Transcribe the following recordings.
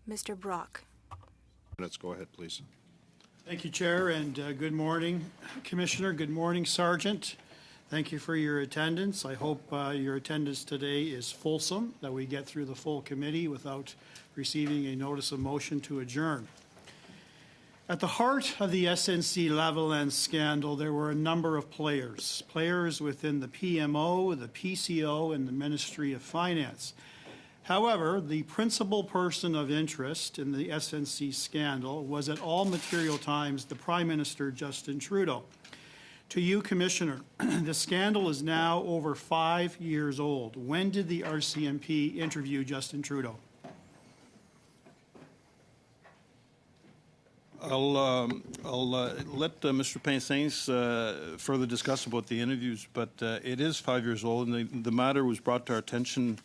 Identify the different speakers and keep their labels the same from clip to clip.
Speaker 1: Mr. Brock.
Speaker 2: Let's go ahead, please.
Speaker 3: Thank you, Chair, and good morning, Commissioner. Good morning, Sergeant. Thank you for your attendance. I hope your attendance today is fulsome, that we get through the full committee without receiving a notice of motion to adjourn. At the heart of the SNC-Lavalin scandal, there were a number of players within the PMO, the PCO, and the Ministry of Finance. However, the principal person of interest in the SNC scandal was at all material times the Prime Minister, Justin Trudeau. To you, Commissioner, the scandal is now over 5 years old. When did the RCMP interview Justin Trudeau?
Speaker 4: I'll let Mr. Pain-Saints further discuss about the interviews, but it is 5 years old, and the matter was brought to our attention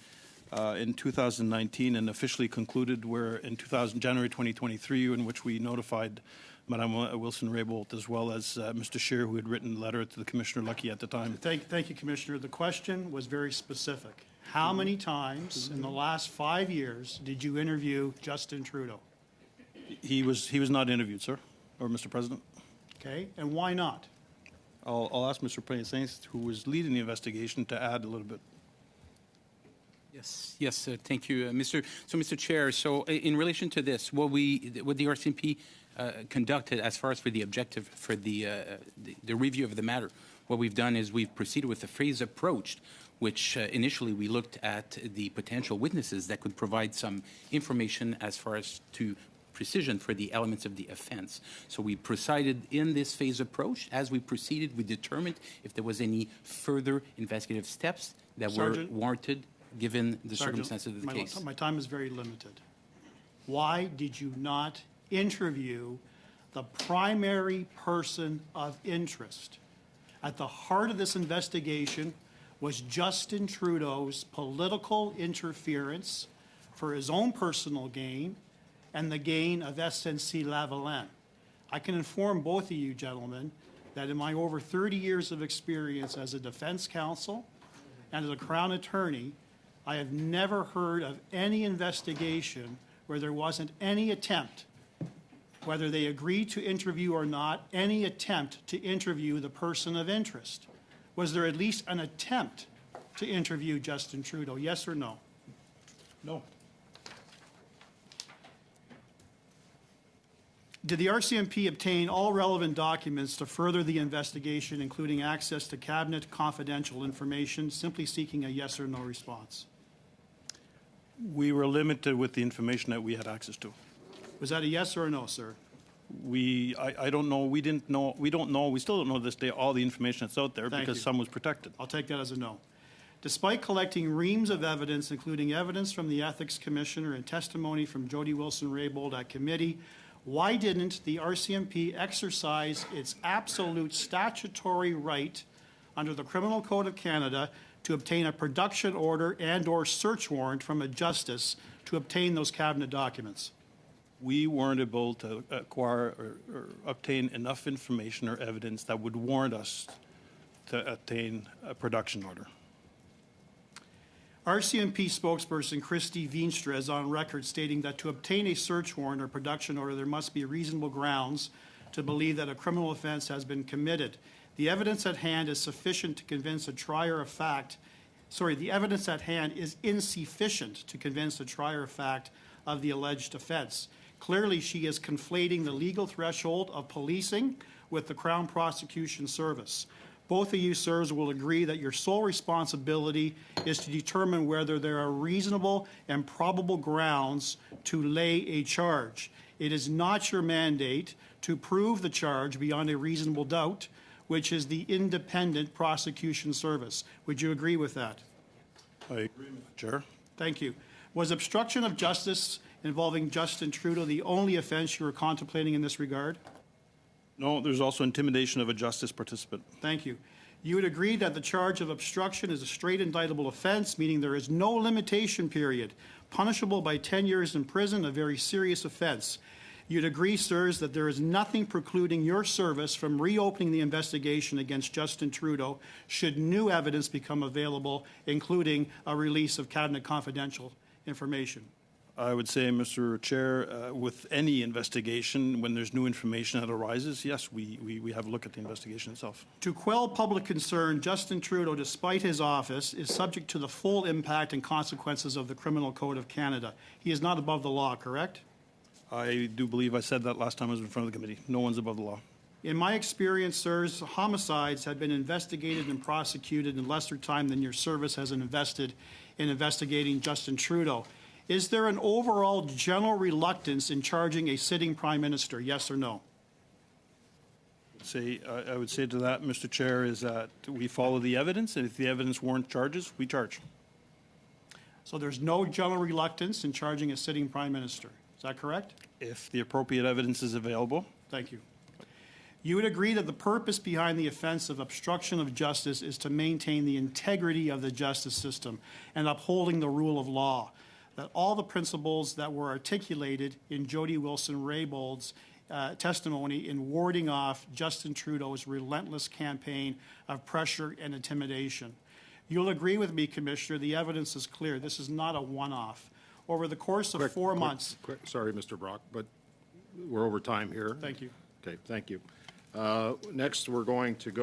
Speaker 4: in 2019 and officially concluded in January 2023, in which we notified Madame Wilson-Raybould as well as Mr. Scheer, who had written a letter to the Commissioner Leckie at the time.
Speaker 3: Thank you, Commissioner. The question was very specific. How many times in the last 5 years did you interview Justin Trudeau?
Speaker 4: He was not interviewed, sir, or Mr. President.
Speaker 3: Okay, and why not?
Speaker 4: I'll ask Mr. Pain-Saints, who was leading the investigation, to add a little bit.
Speaker 5: Yes, thank you, Mr. Chair. So, in relation to this, what the RCMP conducted as far as for the objective for the review of the matter, what we've done is we've proceeded with a phased approach, which initially we looked at the potential witnesses that could provide some information as far as to precision for the elements of the offense. So we proceeded in this phase approach. As we proceeded, we determined if there was any further investigative steps that
Speaker 3: Sergeant,
Speaker 5: were warranted given the
Speaker 3: Sergeant,
Speaker 5: circumstances of the case.
Speaker 3: My time is very limited. Why did you not interview the primary person of interest? At the heart of this investigation was Justin Trudeau's political interference for his own personal gain and the gain of SNC-Lavalin. I can inform both of you, gentlemen, that in my over 30 years of experience as a defense counsel and as a Crown attorney, I have never heard of any investigation where there wasn't any attempt, whether they agreed to interview or not, any attempt to interview the person of interest. Was there at least an attempt to interview Justin Trudeau, yes or no?
Speaker 4: No.
Speaker 3: Did the RCMP obtain all relevant documents to further the investigation, including access to cabinet confidential information, simply seeking a yes or no response?
Speaker 4: We were limited with the information that we had access to.
Speaker 3: Was that a yes or a no, sir?
Speaker 4: I don't know. We didn't know. We don't know. We still don't know to this day all the information that's out there because some was protected.
Speaker 3: I'll take that as a no. Despite collecting reams of evidence, including evidence from the Ethics Commissioner and testimony from Jody Wilson-Raybould at committee, why didn't the RCMP exercise its absolute statutory right under the Criminal Code of Canada to obtain a production order and/or search warrant from a justice to obtain those cabinet documents?
Speaker 4: We weren't able to acquire or obtain enough information or evidence that would warrant us to obtain a production order.
Speaker 3: RCMP spokesperson Christy Veenstra is on record stating that to obtain a search warrant or production order, there must be reasonable grounds to believe that a criminal offense has been committed. The evidence at hand is sufficient to convince a trier of fact. The evidence at hand is insufficient to convince a trier of fact of the alleged offense. Clearly, she is conflating the legal threshold of policing with the Crown Prosecution Service. Both of you, sirs, will agree that your sole responsibility is to determine whether there are reasonable and probable grounds to lay a charge. It is not your mandate to prove the charge beyond a reasonable doubt, which is the independent prosecution service. Would you agree with that?
Speaker 4: I agree, Mr. Chair.
Speaker 3: Thank you. Was obstruction of justice involving Justin Trudeau the only offense you were contemplating in this regard?
Speaker 4: No, there's also intimidation of a justice participant.
Speaker 3: Thank you. You would agree that the charge of obstruction is a straight indictable offense, meaning there is no limitation period, punishable by 10 years in prison, a very serious offense. You'd agree, sirs, that there is nothing precluding your service from reopening the investigation against Justin Trudeau should new evidence become available, including a release of cabinet confidential information.
Speaker 4: I would say, Mr. Chair, with any investigation, when there's new information that arises, yes, we have a look at the investigation itself.
Speaker 3: To quell public concern, Justin Trudeau, despite his office, is subject to the full impact and consequences of the Criminal Code of Canada. He is not above the law, correct?
Speaker 4: I do believe I said that last time I was in front of the committee. No one's above the law.
Speaker 3: In my experience, sirs, homicides have been investigated and prosecuted in lesser time than your service has invested in investigating Justin Trudeau. Is there an overall general reluctance in charging a sitting prime minister, yes or no?
Speaker 4: I would say to that, Mr. Chair, is that we follow the evidence, and if the evidence warrants charges, we charge.
Speaker 3: So there's no general reluctance in charging a sitting prime minister. Is that correct?
Speaker 4: If the appropriate evidence is available.
Speaker 3: Thank you. You would agree that the purpose behind the offense of obstruction of justice is to maintain the integrity of the justice system and upholding the rule of law, that all the principles that were articulated in Jody Wilson-Raybould's testimony in warding off Justin Trudeau's relentless campaign of pressure and intimidation. You'll agree with me, Commissioner, the evidence is clear. This is not a one-off. Over the course of 4 months.
Speaker 2: Sorry, Mr. Brock, but we're over time here.
Speaker 3: Thank you.
Speaker 2: Okay, thank you. Next, we're going to go